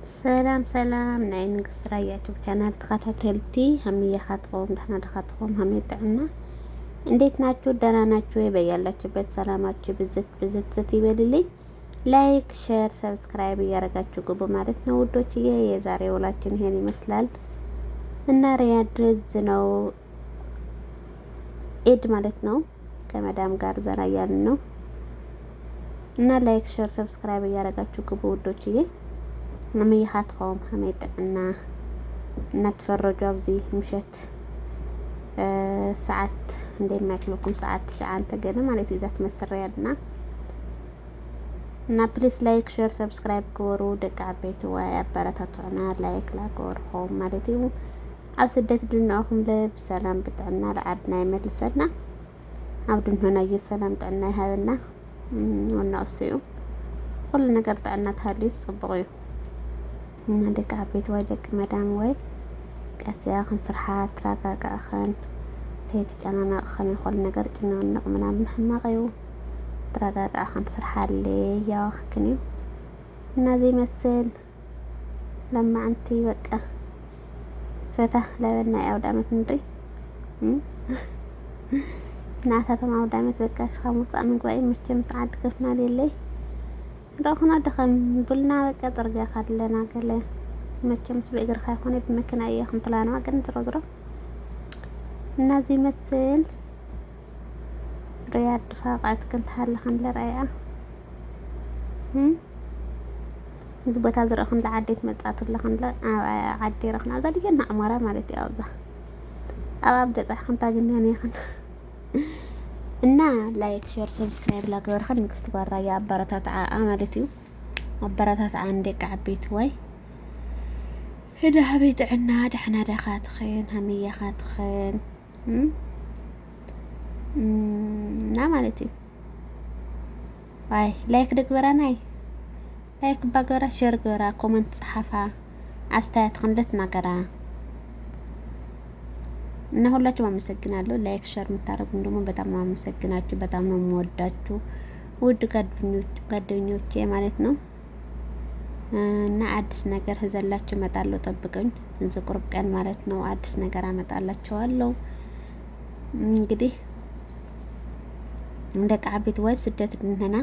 ሰላም ሰላም ናይ ንግስት ራያ ዩቲዩብ ቻናል ተከታተልቲ ሀሚያኻትኩም ደህና ደኻትኩም ሀሚጥዕና እንዴት ናችሁ? ደህና ናችሁ? በያላችሁበት ሰላማችሁ ብዝት ይበልልኝ። ላይክ ሼር ሰብስክራይብ እያደረጋችሁ ግቡ ማለት ነው ውዶችዬ። የዛሬ ውላችን ይሄን ይመስላል እና ሪያድ ነው ኢድ ማለት ነው። ከመዳም ጋር ዘና እያልን ነው እና ላይክ ሼር ሰብስክራይብ እያደረጋችሁ ግቡ ውዶችዬ። نميحاتكم هميتعنا نتفرجوا بزي مشت ساعات ندير معكم ساعات شعان تقدم على تيزات مسر ريادنا بليس لايك شير سبسكرايب كورو دك عبيت ويا براتاتونا لايك لا كورخوم مالتيو او سدت دناهم لب سلام بتعنا لعبنا يملسنا عبدن هنا يسلام تعنا هذنا ونقصيو كل نقر تعنا تهليس صبغيو እና ደቂ ዓበይቲ ወይ ደቂ መዳም ወይ ቀሲያ ክንስርሓት ትረጋጋእኸን ተይትጨናነቕኸን ይኹል ነገር ጭናንቕ ምናምን ሕማቕ እዩ ትረጋጋእኸን ትስርሓለ ያዋኽክን እዩ እና ዘይመስል ለማዓንቲ በቃ ፈታ ለበልና የአውደ ዓመት ንርኢ ናታቶም አውደ ዓመት በቃ ሽኻ ሙፃእ ምግባይ መቸም ሰዓት ከፍና የለይ رأخنا دخل بلنا بقى رجع خلنا قال ما كنت بقدر خايفوني بمكان أي خنطلانة ما كنت رزرة نازي مثل رياض فاقعت كنت حال خن لرأيها زبط هذا خن لعديت متأت ولا خن لا عدي رخنا زادي جنا عمارة مالتي أوزع أبدأ صح خن تاجني يعني خن እና ላይክ ሼር ሰብስክራይብ ላገበርኸን ንግስት ባራያ አበረታት አማለትዩ አበረታት አንዴ ቃቤት ወይ هذا حبيت عنا دحنا دخات خين همية خات خين نعملتي واي لايك دقبرا ناي لايك بقرا شير قرا كومنت صحفا አስተያየት خندتنا قرا እና ሁላችሁም አመሰግናለሁ። ላይክ ሼር የምታደርጉን ደግሞ በጣም ነው አመሰግናችሁ። በጣም ነው የምወዳችሁ ውድ ጓደኞቼ ማለት ነው። እና አዲስ ነገር ህዘላችሁ እመጣለሁ። ጠብቁኝ። እንዝቁርብ ቀን ማለት ነው አዲስ ነገር አመጣላችኋለሁ። እንግዲህ እንደ ቃቤት ወይ ስደት ድንና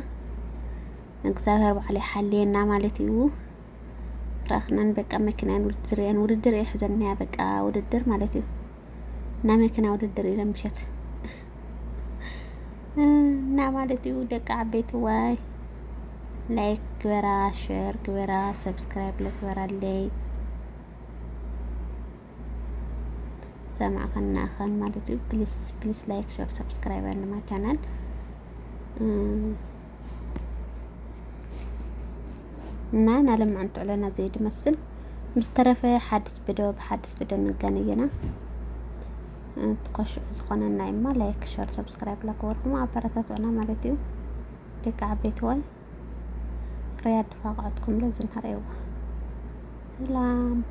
እግዚአብሔር ባለ ሐሌና ማለት እዩ ረኽናን በቃ መኪናን ውድድር ይሕዘና በቃ ውድድር ማለት እዩ እና መኪና ውድድር ይለምሸት እና ማለት እዩ ደቂ ዓበይቲ ዋይ ላይክ ግበራ ሼር ግበራ ሰብስክራይብ ለግበራለይ ሰማዕኸና ኸን ማለት እዩ ፕሊስ ላይክ ሼር ሰብስክራይብ አለማ ቻናል እና ናለም አንተ ለና ዘይድ መስል ምስተረፈ حدث بدو ንገናኘና تقش زخنا نايمة لايك شير سبسكرايب لكوركم أبرتات أنا مالتيو لك عبيت واي رياض فاقعتكم لازم هريوه سلام.